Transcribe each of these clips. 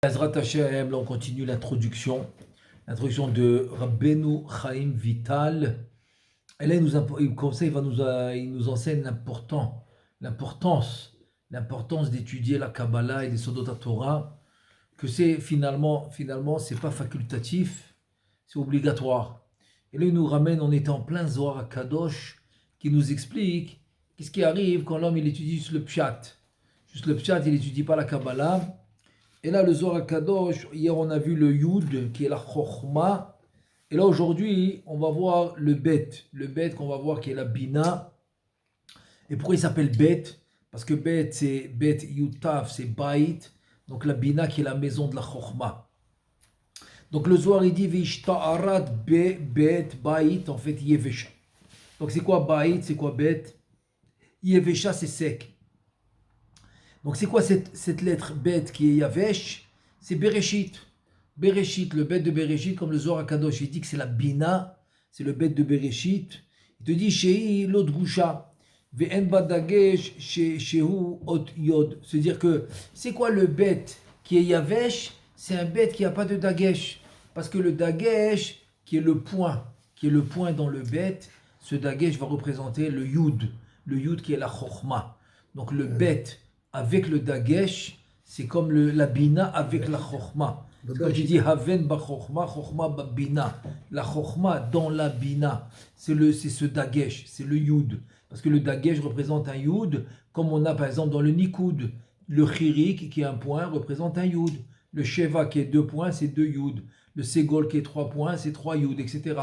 Ezrat Hashem, là on continue l'introduction de Rabbeinu Chaim Vital. Et là, comme ça, il nous enseigne l'importance d'étudier la Kabbalah et les Sodot Torah, que c'est finalement, c'est pas facultatif, c'est obligatoire. Et là, il nous ramène, on est en plein Zohar Kadosh, qui nous explique qu'est-ce qui arrive quand l'homme il étudie juste le Pshat. Juste le Pshat, il n'étudie pas la Kabbalah. Et là, le Zohar Kadosh, hier on a vu le Yud, qui est la Chochma. Et là, aujourd'hui, on va voir le Bet. Le Bet qu'on va voir qui est la Bina. Et pourquoi il s'appelle Bet? Parce que Bet, c'est Bet Yutav, c'est Bait. Donc la Bina qui est la maison de la Chochma. Donc le Zohar, il dit Vishta'arat Bet Bait, en fait, Yevesha. Donc c'est quoi Bait? C'est quoi Bet? Yevesha, c'est sec. Donc c'est quoi cette lettre bête qui est Yavesh? C'est Bereshit. Bereshit, le bête de Bereshit, comme le Zohar Kadosh, il dit que c'est la Bina, c'est le bête de Bereshit. Il te dit Shei l'ot gusha, ve'en badagesh shehu ot yod. C'est-à-dire que c'est quoi le bête qui est Yavesh? C'est un bête qui n'a pas de dagesh. Parce que le dagesh, qui est le point dans le bête, ce dagesh va représenter le yud qui est la chokhma. Donc le bête avec le dagesh, c'est comme la bina avec la chokhma. Quand tu dis haven ba chokhma, chokhma ba bina. La chokhma dans la bina, c'est ce dagesh, c'est le yud. Parce que le dagesh représente un yud, comme on a par exemple dans le nikud. Le chirik qui est un point représente un yud. Le sheva qui est 2 points, c'est 2 yud. Le segol qui est 3 points, c'est 3 yud, etc.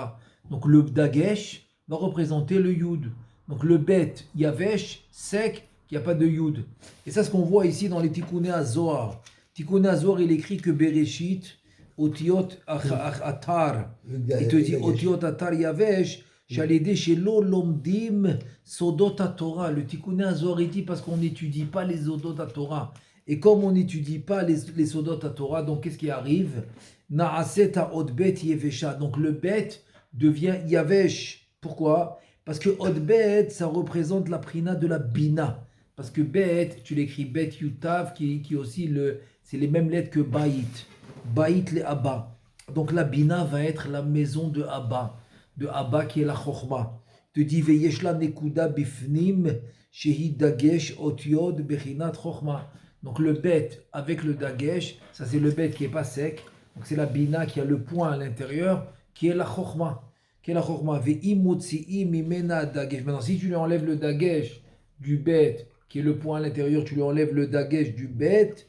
Donc le dagesh va représenter le yud. Donc le bet yavesh, sec, qu'il n'y a pas de yud. Et ça, ce qu'on voit ici dans les Tikkuné HaZohar. Tikkuné HaZohar, il écrit que Bereshit, Otiot Atar. Il te dit Otiot Atar Yavesh, Shalidé chez Lomdim Sodot Torah. Le Tikkuné HaZohar, il dit parce qu'on n'étudie pas les Sodot Torah. Et comme on n'étudie pas les Sodot Torah, donc qu'est-ce qui arrive? Naaseta Odbet Yevesha. Donc le bet devient Yavesh. Pourquoi? Parce que Odbet, ça représente la prina de la Bina. Parce que Bet, tu l'écris Bet Yutav, qui aussi, c'est les mêmes lettres que Baït. Baït les Abba. Donc la Bina va être la maison de Abba qui est la Chochma. Te dit Veyeshla Nekuda Bifnim, Shehi Dagesh, Otiod, Bechinat Chochma. Donc le Bet avec le Dagesh, ça c'est le Bet qui n'est pas sec. Donc c'est la Bina qui a le point à l'intérieur, qui est la Chochma. Qui est la Chochma. Ve'imutzi'im imena Dagesh. Maintenant, si tu lui enlèves le Dagesh du Bet, qui est le point à l'intérieur, tu lui enlèves le dagesh du bête,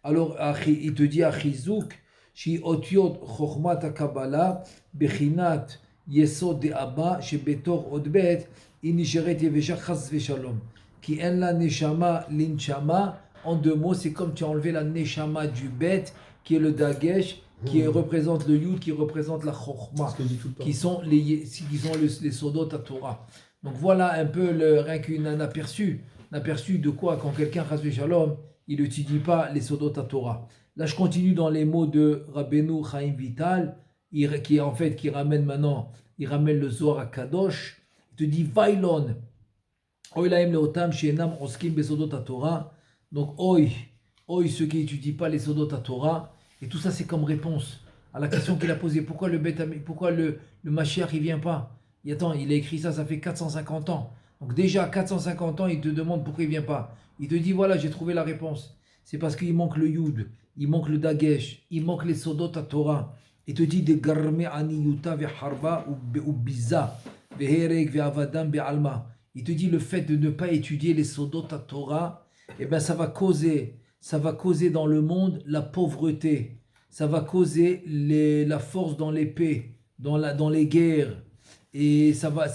alors il te dit Achizouk, Shi otiot chokhmat kabbalah, bechinat yesod de abba, chez betor odbet, inisheret yevesha chas veshalom, qui en la neshama l'inchama. En 2 mots, c'est comme tu as enlevé la neshama du bête, qui est le dagesh, qui représente le yud, qui représente la chokhma, qui sont les sodot à Torah. Donc voilà un peu rien qu'un aperçu de quoi quand quelqu'un, chasvé shalom, il n'étudie pas les Sodot Torah. Là, je continue dans les mots de Rabbeinu Chaim Vital, qui ramène maintenant, il ramène le Zohar Kadosh. Il te dit Vailon, Oy laem leotam shenam oskim besodot Torah. Donc Oy ceux qui n'étudient pas les Sodot Torah. Et tout ça, c'est comme réponse à la question qu'il a posée. Pourquoi le Mashiach il vient pas? Il a écrit ça fait 450 ans. Donc déjà, à 450 ans, il te demande pourquoi il ne vient pas. Il te dit, voilà, j'ai trouvé la réponse. C'est parce qu'il manque le Yud, il manque le Dagesh, il manque les Sodot à Torah. Il te dit, de Garme Aniyuta Veharba ou Biza, Veherek Veavadam Bealma. Il te dit, le fait de ne pas étudier les Sodot à Torah, eh ben, ça va causer dans le monde la pauvreté. Ça va causer la force dans l'épée, dans les guerres. Et ça va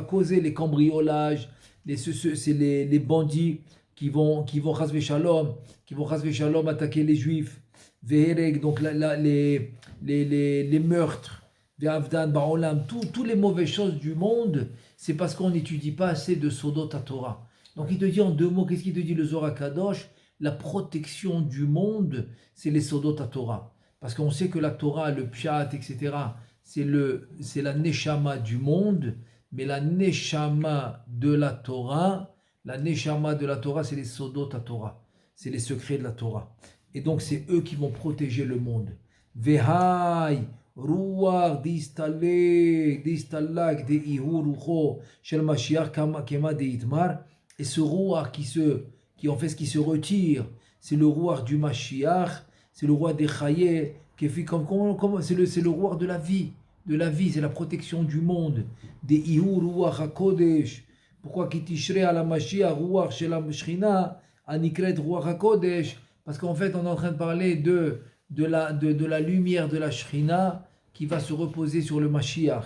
causer les cambriolages, les bandits qui vont chasver shalom, attaquer les juifs, Vehereg, donc les meurtres, Ve'avdan, Ba'olam, tous les mauvaises choses du monde, c'est parce qu'on n'étudie pas assez de Sodot à Torah. Donc il te dit en 2 mots, qu'est-ce qu'il te dit le Zohar Kadosh? La protection du monde, c'est les Sodot à Torah. Parce qu'on sait que la Torah, le Pshat, etc., c'est la neshama du monde, mais la neshama de la Torah, c'est les sodot à Torah, c'est les secrets de la Torah. Et donc, c'est eux qui vont protéger le monde. Vehai, Ruach, Distalak, de Ihu, Rucho, Shel Mashiach, Kema, de Itmar. Et ce Ruach qui en fait ce qui se retire, c'est le Ruach du Mashiach, c'est le Ruach des Chaye, qui fait c'est le Ruach de la vie, c'est la protection du monde. Des Ihu, Ruach HaKodesh. Pourquoi Kitishre à la Mashiach, Ruach Shel Shrina, Anikret Ruach HaKodesh? Parce qu'en fait, on est en train de parler de la lumière de la Shrina qui va se reposer sur le Mashiach.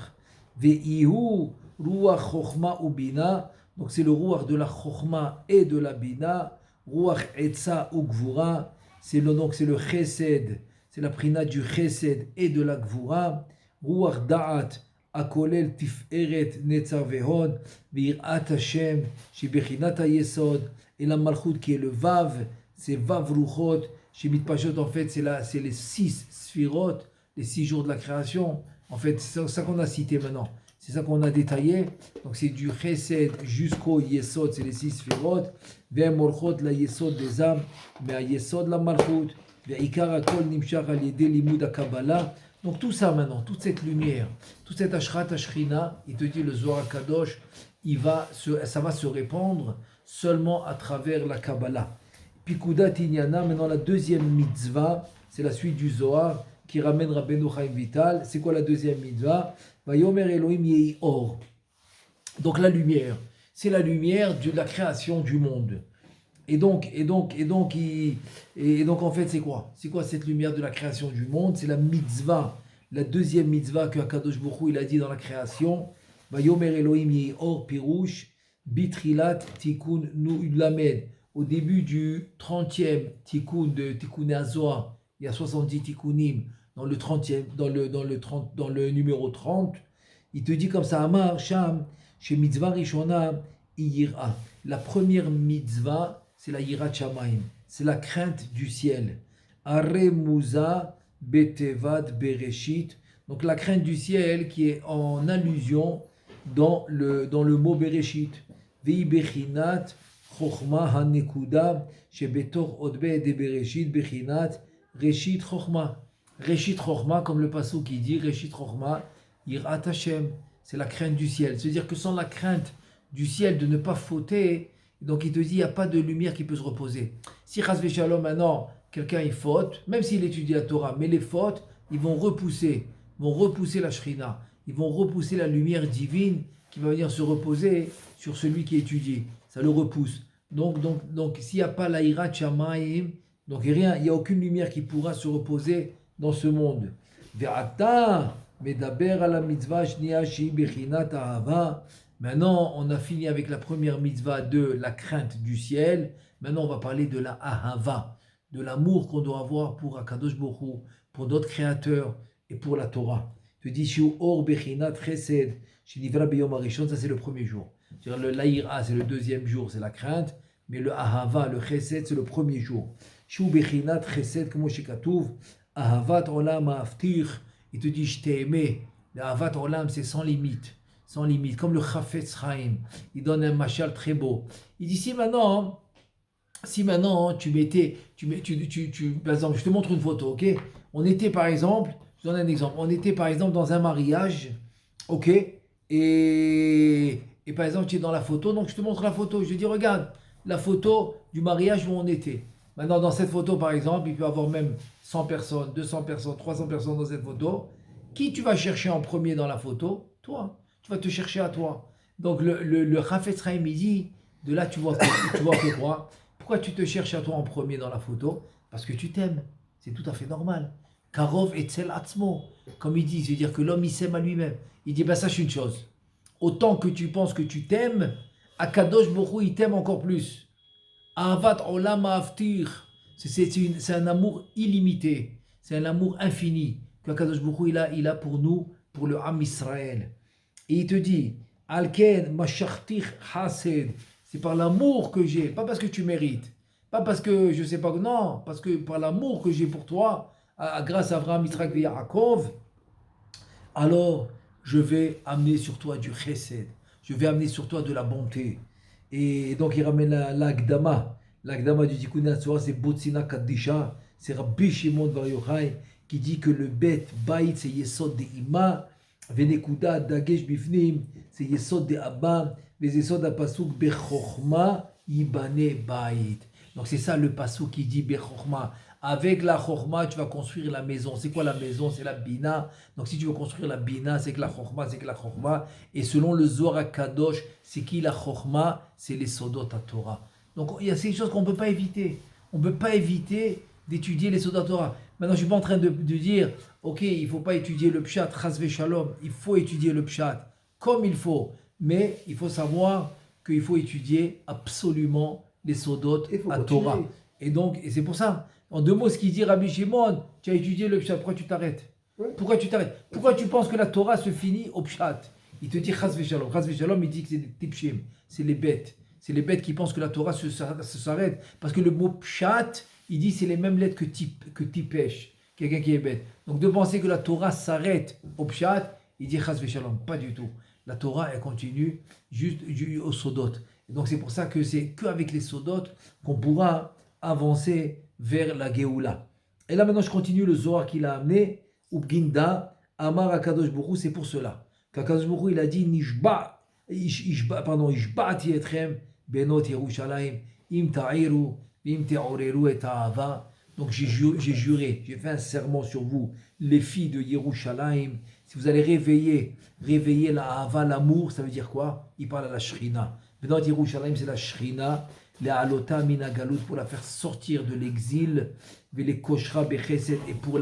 Ve'ihu, Ruach Chochma ou Bina. Donc c'est le Ruach de la Chochma et de la Bina. Ruach Etza ou Gvura. C'est le Chesed. C'est la prina du Chesed et de la Gvura. Ruach Da'at. Akolel Tiferet Netzar Vehod. Ve'irat Hashem. Shibechinat HaYesod. Et la Malchut qui est le Vav. C'est Vav Ruchot, chez Mitpashot, en fait, c'est les 6 Sphirot, les 6 jours de la création. En fait, c'est ça qu'on a cité maintenant. C'est ça qu'on a détaillé. Donc, c'est du Chesed jusqu'au Yesod, c'est les 6 Sphirot. Vers Morchot, la Yesod des âmes, mais à Yesod, la Malchut. Vers Ikar Akol Nimshach al Yedei Limud HaKabbalah. Donc, tout ça maintenant, toute cette lumière, toute cette Ashrat Ashrina, il te dit le Zohar Kadosh, ça va se répandre seulement à travers la Kabbalah. Pikudat Inyana, maintenant la deuxième mitzvah, c'est la suite du Zohar qui ramène Rabbeinu Chaim Vital. C'est quoi la deuxième mitzvah? Vayomer Elohim Yehi Or. Donc la lumière, c'est la lumière de la création du monde. Et donc en fait c'est quoi? C'est quoi cette lumière de la création du monde? C'est la mitzvah, la deuxième mitzvah que Akadosh Baruch Hu il a dit dans la création. Vayomer Elohim Yehi Or Pirouche Bitrilat Tikkun Nu Lamed. Au début du 30e tikkun de Tikkun HaZohar, il y a 70 tikkunim dans le 30e, dans le numéro 30, il te dit comme ça, Amar Sham, chez Mitzvah Rishona, Iyira. La première mitzvah, c'est la Yirat Shamayim, c'est la crainte du ciel. Are Muza Betevad Bereshit. Donc la crainte du ciel qui est en allusion dans le mot Bereshit. Vei Bechinat Chochma Hanekuda, chez Betor Odbe de Bereshit, Bechinat, Reshit Chochma. Reshit Chochma, comme le passage qui dit, Reshit Chochma, Yirat Hashem, c'est la crainte du ciel. C'est-à-dire que sans la crainte du ciel de ne pas fauter, donc il te dit, il n'y a pas de lumière qui peut se reposer. Si Chas Veshalom, maintenant, quelqu'un il faute, même s'il étudie la Torah, mais les fautes, ils vont repousser la Shrina, ils vont repousser la lumière divine qui va venir se reposer sur celui qui étudie. Ça le repousse. Donc s'il n'y a pas la Yirat Shamayim, donc rien, il n'y a aucune lumière qui pourra se reposer dans ce monde. Ve'ata medaber ala mitzvah shniya shi bechinat ahava. Maintenant, on a fini avec la première mitzvah de la crainte du ciel. Maintenant, on va parler de la ahava, de l'amour qu'on doit avoir pour Akadosh Baruch Hu, pour notre Créateur et pour la Torah. Tu dis Shu or bechinat chesed shenivra beyom harishon, ça c'est le premier jour. Le laïra, c'est le deuxième jour, c'est la crainte, mais le ahava, le chesed, c'est le premier jour. Shu bechinat chesed, comme Shekatouv, ahavat olam aftir, il te dit je t'ai aimé. Le ahavat olam, c'est sans limite, comme le Chafetz Chaim. Il donne un machal très beau. Il dit si maintenant tu mettais, par exemple, je te montre une photo, ok? On était par exemple, je donne un exemple, on était par exemple dans un mariage, ok? Et par exemple, tu es dans la photo, donc je te montre la photo. Je te dis, regarde, la photo du mariage où on était. Maintenant, dans cette photo, par exemple, il peut y avoir même 100 personnes, 200 personnes, 300 personnes dans cette photo. Qui tu vas chercher en premier dans la photo? Toi. Tu vas te chercher à toi. Donc, le Chafetz Chaim, il dit, de là, tu vois que quoi? Pourquoi tu te cherches à toi en premier dans la photo? Parce que tu t'aimes. C'est tout à fait normal. Karov etzel atzmo. Comme il dit, c'est-à-dire que l'homme, il s'aime à lui-même. Il dit, sache une chose. Autant que tu penses que tu t'aimes, Akadosh Baruch Hu, il t'aime encore plus. Ahavat olam haftir. C'est un amour illimité. C'est un amour infini que Akadosh Baruch Hu, il a pour nous, pour le Am Israël. Et il te dit, Alken mashachtir hased. C'est par l'amour que j'ai, pas parce que tu mérites. Pas parce que je sais pas, non, parce que par l'amour que j'ai pour toi, grâce à Abraham, Yitzhak et Yaakov, alors je vais amener sur toi du chesed, je vais amener sur toi de la bonté. Et donc il ramène l'agdama du Tikkun HaTorah, c'est Botsina Kaddisha, c'est Rabbi Shimon Bar Yochai qui dit que le bet Baït c'est Yesod de Ima, Venekuda Dagesh Bifnim c'est Yesod de Abba, les Yesod Apasuk Bechorma Yibane Baït. Donc c'est ça le pasuk qui dit Bechorma. Avec la chorma, tu vas construire la maison. C'est quoi la maison? C'est la bina. Donc si tu veux construire la bina, c'est que la chorma, c'est que la chorma. Et selon le Zohar Kadosh, c'est qui la chorma? C'est les sodot à Torah. Donc il y a ces choses qu'on ne peut pas éviter. On ne peut pas éviter d'étudier les sodot à Torah. Maintenant, je ne suis pas en train de dire, ok, il ne faut pas étudier le pshat, chas shalom. Il faut étudier le pshat comme il faut. Mais il faut savoir qu'il faut étudier absolument les sodot à Torah. Et donc, et c'est pour ça. En deux mots, ce qu'il dit Rabbi Shimon, tu as étudié le pshat, pourquoi tu t'arrêtes? Pourquoi tu t'arrêtes? Pourquoi tu penses que la Torah se finit au pshat? Il te dit chas v'shalom. Chas v'shalom, il dit que c'est des tipshim, c'est les bêtes. C'est les bêtes qui pensent que la Torah s'arrête. Parce que le mot pshat, il dit c'est les mêmes lettres que tipesh, quelqu'un qui est bête. Donc de penser que la Torah s'arrête au pshat, il dit chas v'shalom. Pas du tout. La Torah, elle continue juste au sodot. Et donc c'est pour ça que c'est qu'avec les sodot qu'on pourra avancer vers la Géoula. Et là maintenant je continue le Zohar qu'il a amené, Ubginda, Amar Akadosh Borou, c'est pour cela. Qu'Akadosh Borou il a dit Ishba'ati etrem benot Yerushalayim im ta'iru im te'oreru et ta'ava. Donc j'ai juré, j'ai fait un serment sur vous, les filles de Yerushalayim, si vous allez réveiller la Ahava, l'amour, ça veut dire quoi? Il parle à la Shrina. Benot Yerushalayim c'est la Shrina. Les alota mina galout, pour la faire sortir de l'exil, les koshra bechesed, et pour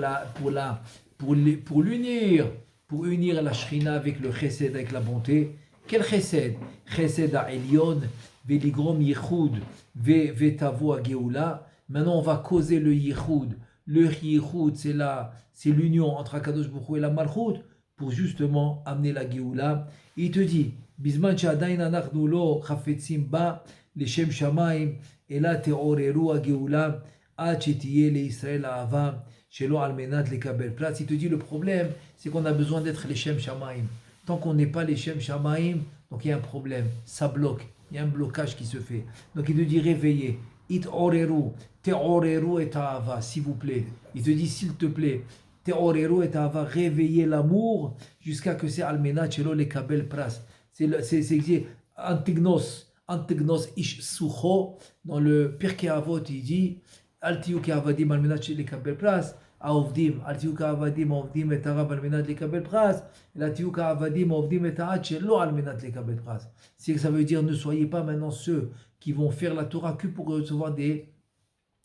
l'unir, pour unir la shrina avec le chesed, avec la bonté. Quel chesed? Chesed à Elion, veligrom yichud, vetavo à Geoula. Maintenant on va causer le yichud. Le yichud c'est l'union entre Akadosh Baruch Hu et la malchut, pour justement amener la Geoula. Il te dit, bisman shadain anachnu lo chafetzim ba, les Shem Shamaim, et là Teoreru a Geoula, a Chetiye le Israël Ava, Shelo Almenat le Kabel Place. Il te dit le problème, c'est qu'on a besoin d'être les Shem Shamaim. Tant qu'on n'est pas les Shem Shamaim, donc il y a un problème, ça bloque, il y a un blocage qui se fait. Donc il te dit réveillez, It Oreru, Teoreru et Ava, s'il vous plaît. Il te dit s'il te plaît, Teoreru et Ava, réveillez l'amour jusqu'à que c'est Almenat Shelo le Kabel Place. C'est Antignos. Antignos ish sucho, dans le Pirkei Avot, il dit Altiyu ke'avadim al menat lekabel pras, aovdim, Altiyu ke'avadim aovdim et harav al menat lekabel pras, et Altiyu ke'avadim aovdim et ha'at shelo al menat lekabel pras. C'est que ça veut dire ne soyez pas maintenant ceux qui vont faire la Torah que pour recevoir des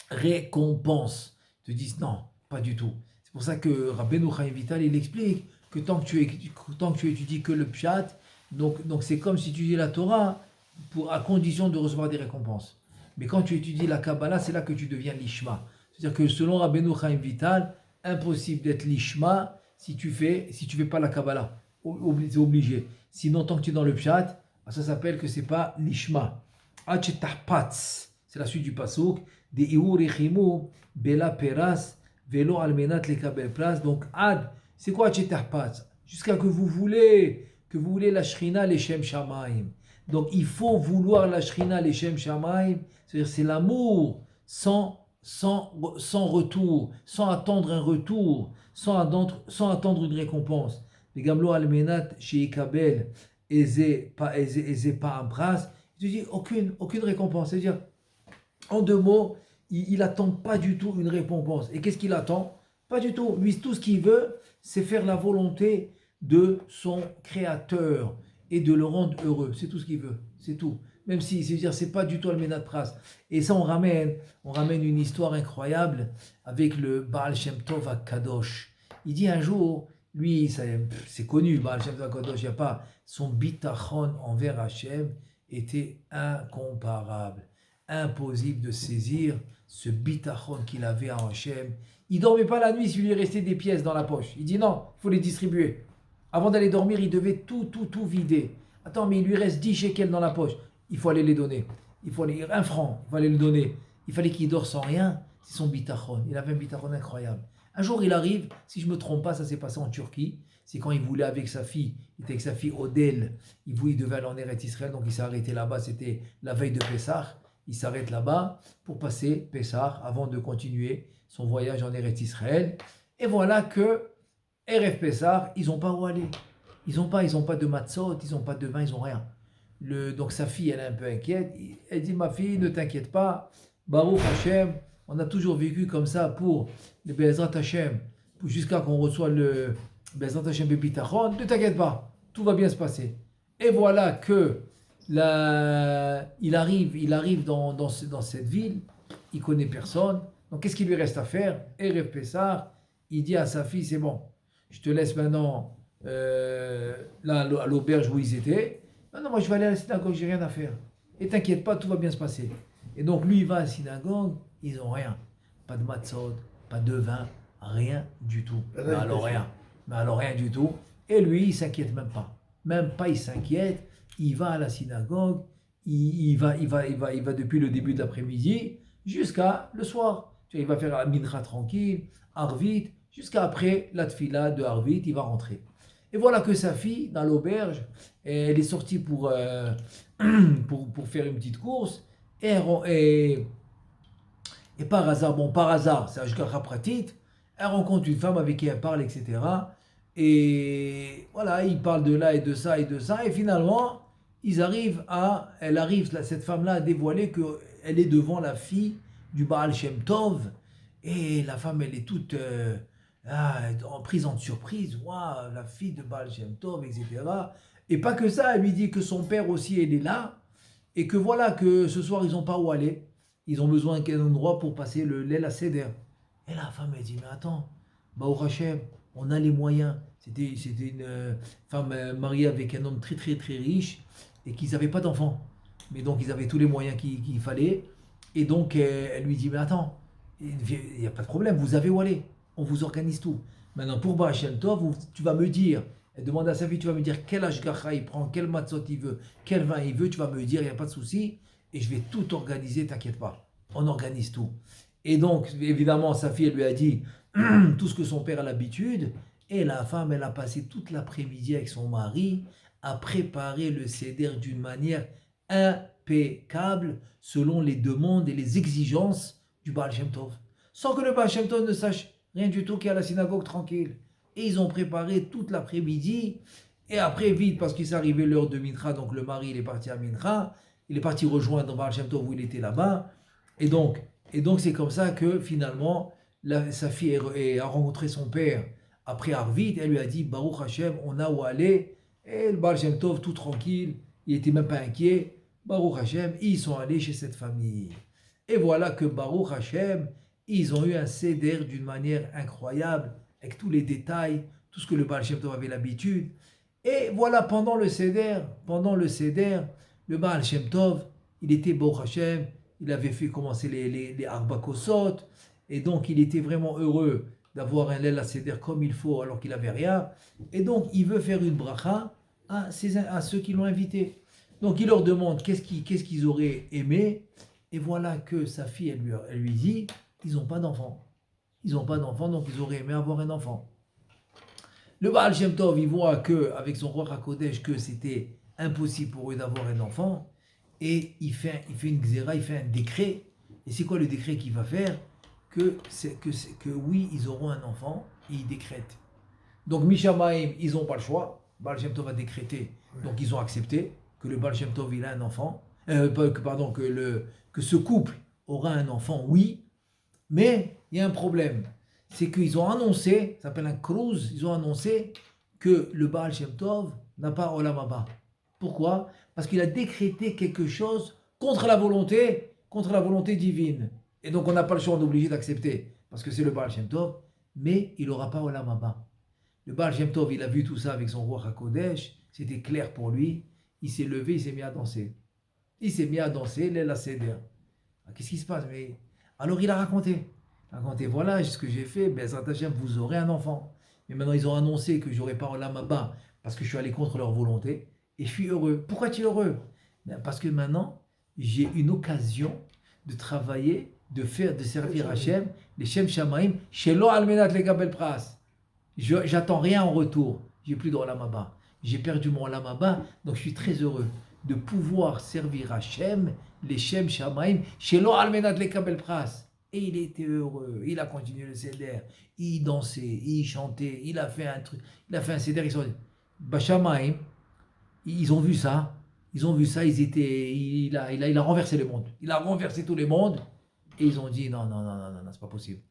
récompenses. Ils te disent non, pas du tout. C'est pour ça que Rabbeinu Chaim Vital, il explique que tant que tu étudies que le pshat, donc c'est comme si tu étudies la Torah, à condition de recevoir des récompenses. Mais quand tu étudies la Kabbalah, c'est là que tu deviens l'Ishma. C'est-à-dire que selon Rabbeinu Chaim Vital, impossible d'être l'Ishma si tu fais pas la Kabbalah. C'est obligé. Sinon, tant que tu es dans le Pshat, ça s'appelle que c'est pas l'Ishma. Achetahpatz, c'est la suite du pasuk. De Iurichimu, Bela Peras, Velo Almenat Lekabel Plas. Donc, Ad, c'est quoi Achetahpatz? Jusqu'à que vous voulez la Shrina, les Shem Shamaim. Donc il faut vouloir la Shrina, les Shem Shamaim, c'est-à-dire c'est l'amour sans retour, sans attendre un retour, sans attendre une récompense. Les Gamlo Almenat chez Ikabel, Eze pas un pras, il te dit aucune récompense. C'est-à-dire, en deux mots, il n'attend pas du tout une récompense. Et qu'est-ce qu'il attend? Pas du tout. Lui, tout ce qu'il veut, c'est faire la volonté de son créateur et de le rendre heureux. C'est tout ce qu'il veut. C'est tout. Même si, c'est-à-dire, c'est pas du tout Almenat Pras. Et ça, on ramène une histoire incroyable avec le Baal Shem Tov à Kadosh. Il dit un jour, lui, c'est connu, Baal Shem Tov à Kadosh, il n'y a pas. Son bitachon envers Hachem était incomparable. Impossible de saisir ce bitachon qu'il avait à Hachem. Il ne dormait pas la nuit s'il lui restait des pièces dans la poche. Il dit non, il faut les distribuer. Avant d'aller dormir, il devait tout vider. Attends, mais il lui reste 10 shekels dans la poche. Il faut aller les donner. Un franc, il faut aller le donner. Il fallait qu'il dort sans rien. C'est son bitachon. Il avait un bitachon incroyable. Un jour, il arrive, si je ne me trompe pas, ça s'est passé en Turquie. C'est quand il voulait avec sa fille, il était avec sa fille Odel. Il devait aller en Eretz Israël, donc il s'est arrêté là-bas. C'était la veille de Pessah. Il s'arrête là-bas pour passer Pessah avant de continuer son voyage en Eretz Israël. Et voilà que Erev Pessah, ils n'ont pas où aller. Ils n'ont pas de matzot, ils n'ont pas de vin, ils n'ont rien. Donc sa fille, elle est un peu inquiète. Elle dit, ma fille, ne t'inquiète pas. Baruch Hashem, on a toujours vécu comme ça pour le Be'ezrat Hashem, jusqu'à qu'on reçoit le Be'ezrat Hashem Bebitachon. Ne t'inquiète pas, tout va bien se passer. Et voilà que il arrive dans cette ville, il connaît personne. Donc qu'est-ce qu'il lui reste à faire? Erev Pessah, il dit à sa fille, c'est bon, je te laisse maintenant là à l'auberge où ils étaient. Non, moi je vais aller à la synagogue, j'ai rien à faire. Et t'inquiète pas, tout va bien se passer. Et donc lui il va à la synagogue, ils n'ont rien. Pas de matzot, pas de vin, rien du tout. Mais alors rien du tout. Et lui il s'inquiète même pas. Même pas il s'inquiète, il va à la synagogue, il va depuis le début d'après-midi jusqu'à le soir. Il va faire la mincha tranquille, Arvit, jusqu'à après la tfila de Arvit, il va rentrer. Et voilà que sa fille, dans l'auberge, elle est sortie pour faire une petite course. Et par hasard, c'est Ashgacha Pratit, elle rencontre une femme avec qui elle parle, etc. Et voilà, ils parlent de là et de ça et de ça. Et finalement, cette femme-là, à dévoiler qu'elle est devant la fille du Baal Shem Tov. Et la femme, elle est toute prise en surprise. Waouh, la fille de Baal Shem Tov, etc. Et pas que ça, elle lui dit que son père aussi, il est là. Et que voilà, que ce soir, ils n'ont pas où aller. Ils ont besoin d'un endroit pour passer l'aile à Seder. Et la femme, elle dit, mais attends, Baruch Hashem, on a les moyens. C'était une femme mariée avec un homme très très très riche et qu'ils n'avaient pas d'enfants. Mais donc ils avaient tous les moyens qu'il fallait. Et donc elle lui dit, mais attends, il n'y a pas de problème, vous avez où aller. On vous organise tout. Maintenant pour Baal Shem Tov, tu vas me dire, elle demande à sa fille, tu vas me dire quel ashgacha il prend, quel matzot il veut, quel vin il veut, tu vas me dire, il n'y a pas de souci. Et je vais tout organiser, t'inquiète pas. On organise tout. Et donc, évidemment, sa fille, elle lui a dit tout ce que son père a l'habitude. Et la femme, elle a passé toute l'après-midi avec son mari à préparer le seder d'une manière impeccable selon les demandes et les exigences du Baal Shem Tov. Sans que le Baal Shem Tov ne sache rien du tout, qu'il y a la synagogue tranquille. Et ils ont préparé toute l'après-midi. Et après, vite, parce qu'il s'est arrivé l'heure de Mincha, donc le mari, il est parti à Mincha. Il est parti rejoindre Baal Shem Tov où il était là-bas. Et donc c'est comme ça que finalement, sa fille a rencontré son père après Arvit. Elle lui a dit, Baruch Hashem, on a où aller. Et le Baal Shem Tov, tout tranquille, il n'était même pas inquiet. Baruch Hashem, ils sont allés chez cette famille. Et voilà que Baruch Hashem, ils ont eu un seder d'une manière incroyable, avec tous les détails, tout ce que le Baal Shem Tov avait l'habitude. Et voilà, pendant le seder, le Baal Shem Tov, il était Baruch Hashem, il avait fait commencer les Arba Kosot, et donc il était vraiment heureux d'avoir un Leil Seder comme il faut alors qu'il n'avait rien. Et donc il veut faire une bracha à ceux qui l'ont invité. Donc il leur demande qu'est-ce qu'ils auraient aimé. Et voilà que sa fille, elle lui dit, ils n'ont pas d'enfant. Ils n'ont pas d'enfant, donc ils auraient aimé avoir un enfant. Le Baal Shem Tov, il voit qu'avec son roi HaKodesh, que c'était impossible pour eux d'avoir un enfant. Et il fait une xéra, il fait un décret. Et c'est quoi le décret qu'il va faire? Que oui, ils auront un enfant, et il décrète. Donc Mishamaim, ils n'ont pas le choix. Baal Shem Tov a décrété, donc ils ont accepté que le Baal Shem Tov il a un enfant, que ce couple aura un enfant, oui, mais il y a un problème. C'est qu'ils ont annoncé, ça s'appelle un cruise, ils ont annoncé que le Baal Shem Tov n'a pas Olam Haba. Pourquoi? Parce qu'il a décrété quelque chose contre la volonté divine. Et donc on n'a pas le choix, on est obligé d'accepter, parce que c'est le Baal Shem Tov, mais il n'aura pas Olam Haba. Le Baal Shem Tov, il a vu tout ça avec son roi HaKodesh, c'était clair pour lui, il s'est levé, il s'est mis à danser. Leil Seder. Qu'est-ce qui se passe? Mais alors il a raconté, voilà ce que j'ai fait, Be'ezrat Hashem, vous aurez un enfant. Mais maintenant ils ont annoncé que j'aurai pas Olam Haba, parce que je suis allé contre leur volonté, et je suis heureux. Pourquoi tu es heureux? Parce que maintenant, j'ai une occasion de travailler, de servir Hachem, les Shem Shamaim, Shelo Almenat Lekabel Pras. J'attends rien en retour. J'ai plus de Olam Haba. J'ai perdu mon Olam Haba, donc je suis très heureux de pouvoir servir Hachem, les Shem Shamaim, Shelo Almenat Lekabel Pras. Et il était heureux, il a continué le seder, il dansait, il chantait, il a fait un truc, il a fait un seder, ils sont Bachamaïm, ils ont vu ça, il a renversé le monde. Il a renversé tous les mondes, et ils ont dit non, non, non, non, non, non, c'est pas possible.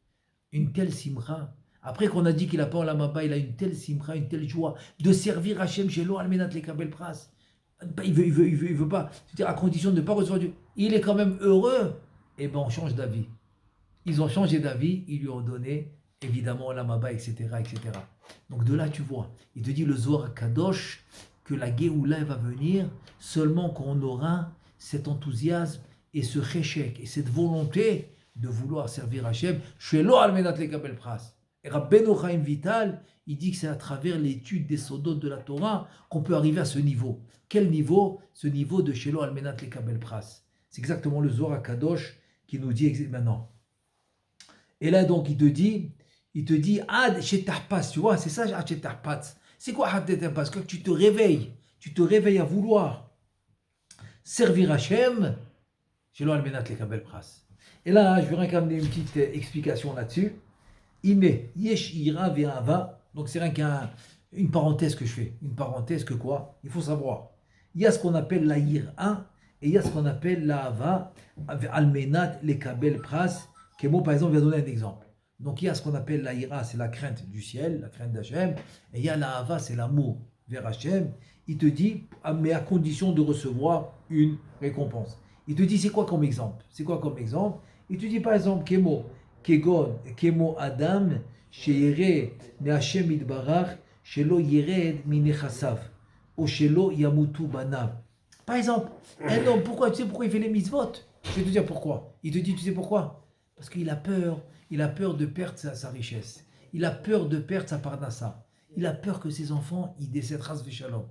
Une telle simra, après qu'on a dit qu'il a pas en la maba, il a une telle simra, une telle joie de servir Hachem chez l'eau, Almenat les Kabel Pras. Il veut pas, c'est-à-dire à condition de ne pas recevoir Dieu. Il est quand même heureux, et ben on change d'avis. Ils ont changé d'avis, ils lui ont donné, évidemment, la Maba, etc., etc. Donc de là, tu vois, il te dit le Zohar Kadosh, que la Géoula va venir seulement quand on aura cet enthousiasme et ce réchec et cette volonté de vouloir servir Hachem. Shelo almenat lekabel pras. Et Rabbeinu Chaim Vital, il dit que c'est à travers l'étude des sodotes de la Torah qu'on peut arriver à ce niveau. Quel niveau? Ce niveau de Shelo almenat lekabel pras. C'est exactement le Zohar Kadosh qui nous dit maintenant. Et là, donc, il te dit, Ad Shetarpas, tu vois, c'est ça, Ad Shetarpas. C'est quoi Ad Shetarpas? Quand tu te réveilles à vouloir servir Hachem, chez l'Almenat les Kabel Pras. Et là, je vais ramener une petite explication là-dessus. Ime, Yesh Ira Ve'ava. Donc, c'est rien qu'une parenthèse que je fais. Une parenthèse que quoi? Il faut savoir. Il y a ce qu'on appelle la Ira et il y a ce qu'on appelle la Ava, Almenat les Kabel Pras. Kémo, par exemple, il va donner un exemple. Donc, il y a ce qu'on appelle la ira, c'est la crainte du ciel, la crainte d'Hachem. Et il y a la hava, c'est l'amour vers Hachem. Il te dit, mais à condition de recevoir une récompense. Il te dit, c'est quoi comme exemple? C'est quoi comme exemple? Il te dit, par exemple, Kémo, Kegon, Kémo Adam, Sheire, me Hachem Idbarach, Shelo Yered Minechasav, ou Shelo Yamutu Banav. Par exemple, un homme, tu sais pourquoi il fait les mitzvot? Je vais te dire pourquoi. Il te dit, tu sais pourquoi? Parce qu'il a peur de perdre sa richesse. Il a peur de perdre sa parnassa. Il a peur que ses enfants, ils décèdent, ras v'shalom.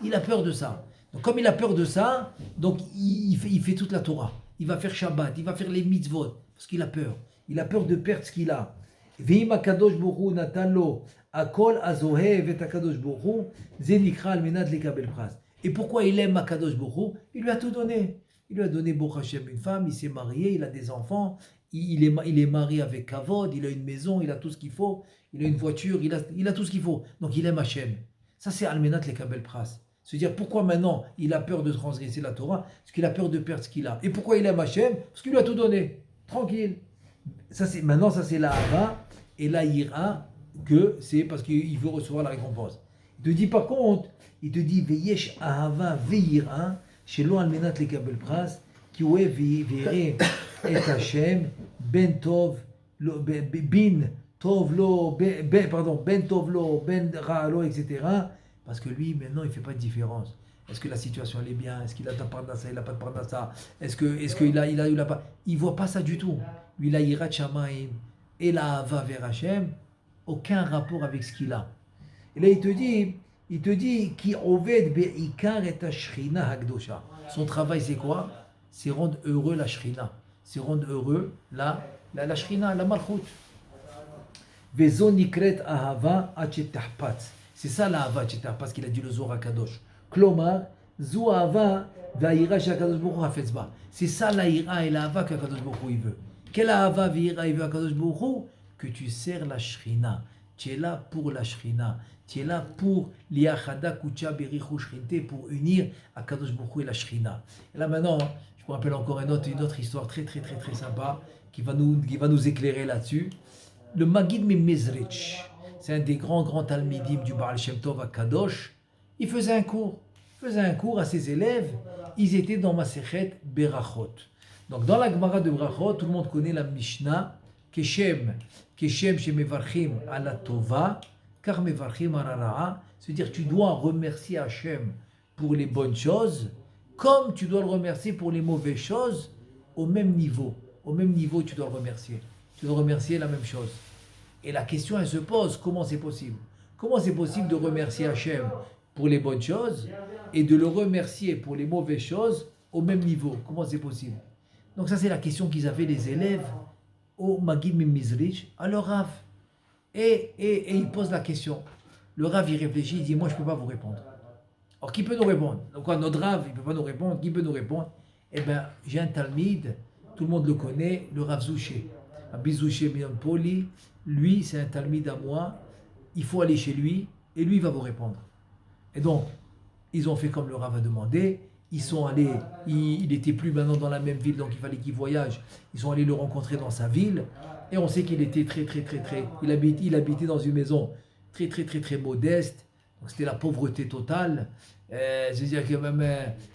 Il a peur de ça. Donc comme il a peur de ça, donc il fait toute la Torah. Il va faire Shabbat, il va faire les mitzvot, parce qu'il a peur. Il a peur de perdre ce qu'il a. Ve'im hakadosh baruch hu natan lo akol azohev et hakadosh baruch hu ze nikra al menat lekabel pras. Et pourquoi il aime hakadosh baruch hu? Il lui a tout donné. Il lui a donné Baruch Hashem une femme, il s'est marié, il a des enfants, il est marié avec Kavod, il a une maison, il a tout ce qu'il faut, il a une voiture, il a tout ce qu'il faut. Donc il aime Hashem. Ça c'est Almenat les Kabel Pras. Se dire pourquoi maintenant il a peur de transgresser la Torah? Parce qu'il a peur de perdre ce qu'il a. Et pourquoi il aime Hashem? Parce qu'il lui a tout donné. Tranquille. Maintenant ça c'est la Hava et la Ira, que c'est parce qu'il veut recevoir la récompense. Il te dit par contre, il te dit Veyesh Ahava Veira. Shelo almenat lekabel pras, ki oe vere et Hashem ben tov lo bin tov lo ben tov lo ben ra lo, etc. Parce que lui maintenant il fait pas de différence. Est-ce que la situation elle est bien? Est-ce qu'il a ta parnassa? Il a pas de parnassa? Est-ce qu'il a eu la pas? Il voit pas ça du tout. Lui la yirat shamaim et la hava vers Hashem, aucun rapport avec ce qu'il a. Et là il te dit qui oved be'ikar et ashrina hagdosha. Son travail c'est quoi? C'est rendre heureux la shrina. C'est rendre heureux la shrina, la malchut. Vezon nikret ahava achetahpat. C'est ça la ahava achetahpat, parce qu'il a dit le Zohar Kadosh. Klomar zu ahava ve'ira shakadosh baruch hu hafetzba. C'est ça la ira et la ahava que Kadosh baruch hu il veut. Quelle ahava ve'ira il veut à Kadosh baruch hu? Que tu sers la shrina. Tu es là pour la shrina. Tu es là pour l'Iachada Kucha Berichu Shrinte, pour unir Akadosh Baruch Hu et la Shrina. Et là maintenant, je me rappelle encore une autre histoire très très très très sympa qui va nous éclairer là-dessus. Le Magid Mezrich, c'est un des grands talmidim du Baal Shem Tov à Kadosh. Il faisait un cours à ses élèves. Ils étaient dans Masechet Berachot. Donc dans la Gemara de Berachot, tout le monde connaît la Mishnah Keshem Shemevarchim ala Tova. Car mevarchim arara'a, c'est-à-dire tu dois remercier Hachem pour les bonnes choses, comme tu dois le remercier pour les mauvaises choses, au même niveau. Au même niveau, tu dois le remercier. Tu dois remercier la même chose. Et la question, elle se pose, comment c'est possible? Comment c'est possible de remercier Hachem pour les bonnes choses et de le remercier pour les mauvaises choses au même niveau? Comment c'est possible? Donc ça, c'est la question qu'ils avaient les élèves au Magid Mimizrich, à leur Rav. Et il pose la question. Le Rav, il réfléchit, il dit, moi, je ne peux pas vous répondre. Alors, qui peut nous répondre? Donc, notre Rav, il ne peut pas nous répondre. Qui peut nous répondre? Eh bien, j'ai un Talmide tout le monde le connaît, le Rav Zouché. Rabbi Zouché Mian Poli, lui, c'est un talmid à moi, il faut aller chez lui, et lui, il va vous répondre. Et donc, ils ont fait comme le Rav a demandé, ils sont allés, il n'était plus maintenant dans la même ville, donc il fallait qu'il voyage, ils sont allés le rencontrer dans sa ville, et on sait qu'il était très, il habitait dans une maison très modeste, donc c'était la pauvreté totale. C'est-à-dire qu'il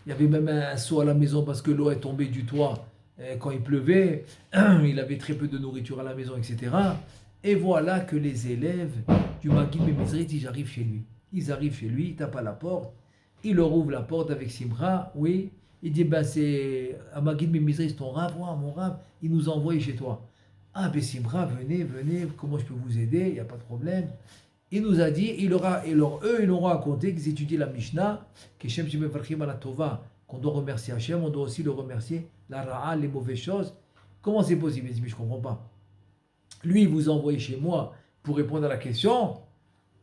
y avait même un seau à la maison parce que l'eau est tombée du toit quand il pleuvait. Il avait très peu de nourriture à la maison, etc. Et voilà que les élèves du Maguid Memizrit, ils arrivent chez lui. Ils tapent à la porte. Il leur ouvre la porte avec Simra. Oui. Il dit, c'est à Maguid Memizrit, ton Rav, mon Rav, il nous a envoyé chez toi. Ah, ben Simra, venez, comment je peux vous aider? Il n'y a pas de problème. Il nous a dit, ils nous ont raconté qu'ils étudient la Mishnah, qu'on doit remercier Hachem, on doit aussi le remercier, la Ra'a, les mauvaises choses. Comment c'est possible? Il dit, mais je ne comprends pas. Lui, il vous a envoyé chez moi pour répondre à la question.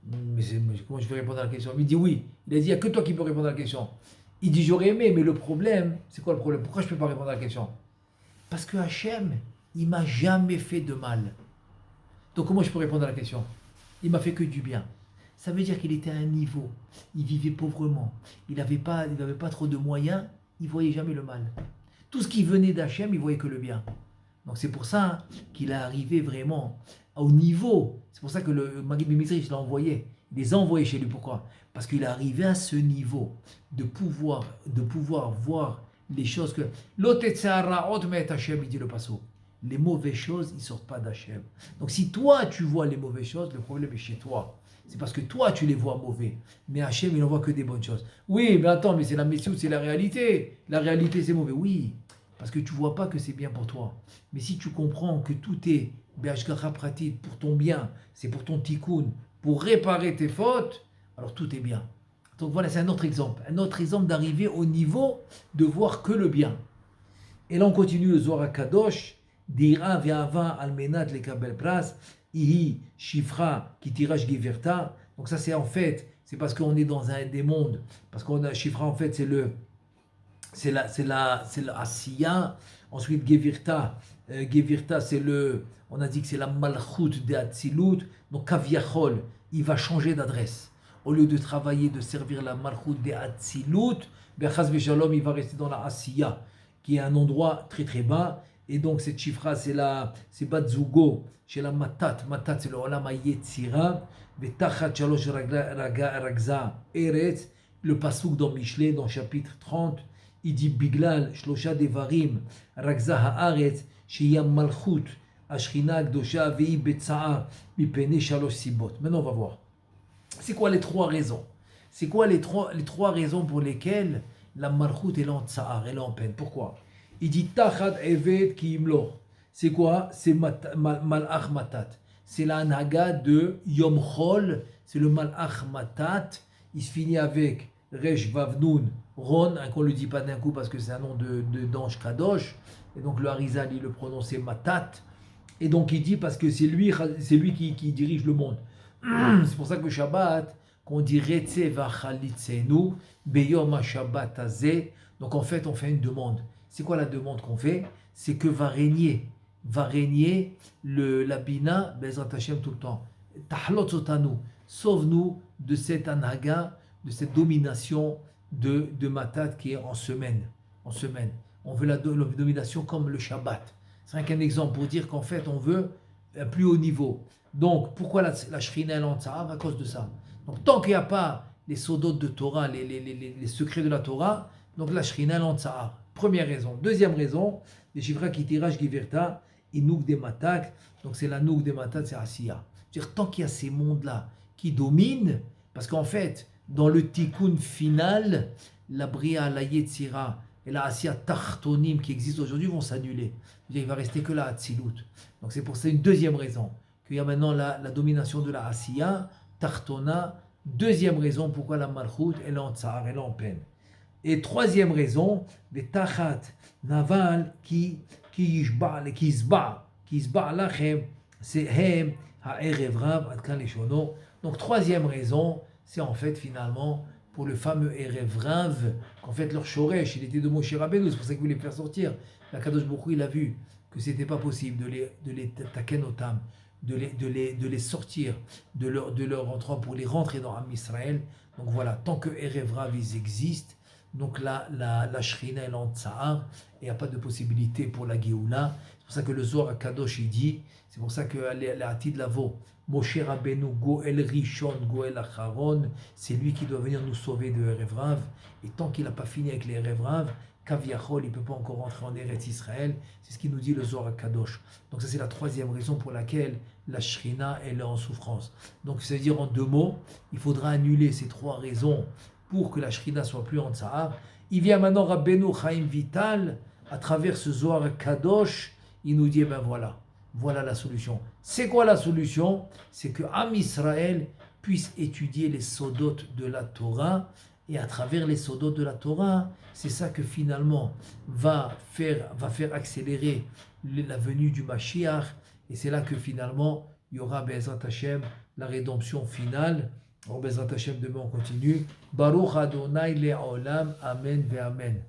Mais comment je vais répondre à la question? Il dit oui. Il a dit, il n'y a que toi qui peux répondre à la question. Il dit, j'aurais aimé, mais le problème, c'est quoi le problème? Pourquoi je ne peux pas répondre à la question? Parce que Hachem, il ne m'a jamais fait de mal. Donc comment je peux répondre à la question? Il m'a fait que du bien. Ça veut dire qu'il était à un niveau. Il vivait pauvrement. Il n'avait pas trop de moyens. Il ne voyait jamais le mal. Tout ce qui venait d'Hachem, il voyait que le bien. Donc c'est pour ça qu'il est arrivé vraiment au niveau. C'est pour ça que le Maguid Memizrit, l'a envoyé. Il les a envoyés chez lui. Pourquoi? Parce qu'il est arrivé à ce niveau de pouvoir voir les choses que... L'Otetzara met Hachem, il dit le passo. Les mauvaises choses, ils ne sortent pas d'Hachem. Donc si toi, tu vois les mauvaises choses, le problème est chez toi. C'est parce que toi, tu les vois mauvais. Mais Hachem, il n'en voit que des bonnes choses. Oui, mais attends, mais c'est la mission, c'est la réalité. La réalité, c'est mauvais. Oui, parce que tu ne vois pas que c'est bien pour toi. Mais si tu comprends que tout est Be'ashgacha pratit, pour ton bien, c'est pour ton tikkun, pour réparer tes fautes, alors tout est bien. Donc voilà, c'est un autre exemple. Un autre exemple d'arriver au niveau de voir que le bien. Et là, on continue le Zohar Kadosh. Dira ve'ava almenat lekabel pras, ihi shifra ki tiraj geverta. Donc ça c'est en fait, c'est parce qu'on est dans un des mondes, parce qu'on a shifra en fait c'est la asiya. Ensuite gevirta, on a dit que c'est la malchut de Hatzilut. Donc kaviachol, il va changer d'adresse. Au lieu de travailler, de servir la malchut de Hatzilut, bechaz v'shalom, il va rester dans la asiya, qui est un endroit très bas. Et donc cette chifra, c'est Batzugo, chez la Matat. Matat, c'est le Olam HaYetzira. Vetachat Shalosh Ragza Eretz. Le pasouk dans Michelet, dans chapitre 30, il dit Biglal, Shlosha Devarim, Ragza Haaretz, Sheyam Malchut, Ashchina Gdosha, Vei Betsa'a, Mipene Shalosh Sibot. Maintenant, on va voir. C'est quoi les trois raisons? C'est quoi les trois raisons pour lesquelles la Malchut est en tsa'ar, elle est en peine? Pourquoi? Il dit Tachad Evet ki imlo. C'est quoi? C'est Malach Matat. C'est la naga de Yom Chol. C'est le Malach Matat. Il se finit avec Resh Vavnoun Ron. Qu'on ne le dit pas d'un coup parce que c'est un nom d'ange Kadosh. Et donc le Harizal, il le prononçait Matat. Et donc il dit parce que c'est lui qui dirige le monde. C'est pour ça que Shabbat, qu'on dit Retse Vachalitzenu, Beyom Shabbat Azeh. Donc en fait, on fait une demande. C'est quoi la demande qu'on fait? C'est que va régner la Bina, Bezrat Hashem tout le temps. Tahlot Zotanu, sauve-nous de cette anaga, de cette domination de Matat qui est en semaine. On veut la domination comme le Shabbat. C'est rien qu'un exemple pour dire qu'en fait on veut un plus haut niveau. Donc pourquoi la Shrina est en Tsa'ar? À cause de ça. Donc tant qu'il n'y a pas les sodot de Torah, les secrets de la Torah, donc la Shrina est en Tsa'ar. Première raison. Deuxième raison, les Shifra qui tirage Giverta, Inouk des Matak, donc c'est la Nouk des Matak, c'est Asiya. C'est-à-dire, tant qu'il y a ces mondes-là qui dominent, parce qu'en fait, dans le tikkun final, la Bria, la Yetzira et la Asiya Tartonim qui existent aujourd'hui vont s'annuler. Il va rester que la Hatzilut. Donc c'est pour ça une deuxième raison, qu'il y a maintenant la domination de la Asiya, Tartona. Deuxième raison pourquoi la Malchut, elle est en tsar, elle est en peine. Et troisième raison, les tachat naval qui isba lachem, c'est hem ha'erev rav adkan leshono. Donc troisième raison, c'est en fait finalement pour le fameux Erev Rav, qu'en fait leur Shoresh, il était de Moshe Rabbeinu, c'est pour ça qu'il voulait faire sortir. La Kadosh Baruch Hu, il a vu que c'était pas possible de les takenotam, de les sortir de leur entrant pour les rentrer dans Am Israël. Donc voilà, tant que Erev Rav ils existent, donc la Shrina elle est en Tsahar, et il n'y a pas de possibilité pour la Géoula. C'est pour ça que le Zohar Kadosh il dit, c'est pour ça que l'Atid Lavo, Moshe Rabbeinu Goel Rishon Goel Acharon, c'est lui qui doit venir nous sauver de Erev Rav. Et tant qu'il n'a pas fini avec les Erev Rav, Kaviachol, il ne peut pas encore rentrer en Eretz Israël. C'est ce qui nous dit le Zohar Kadosh. Donc ça c'est la troisième raison pour laquelle la Shrina elle est en souffrance. Donc ça veut dire en deux mots, il faudra annuler ces trois raisons pour que la Shrina soit plus en Tsahar. Il vient maintenant Rabbeinu Chaim Vital, à travers ce Zohar Kadosh, il nous dit, ben voilà la solution. C'est quoi la solution? C'est que Am Israël puisse étudier les sodotes de la Torah, et à travers les sodotes de la Torah, c'est ça que finalement va faire accélérer la venue du Mashiach, et c'est là que finalement il y aura Be'ezrat Hashem, la rédemption finale. Be'ezrat Hashem, demain on continue. Baruch Adonai Le'olam, Amen ve'Amen.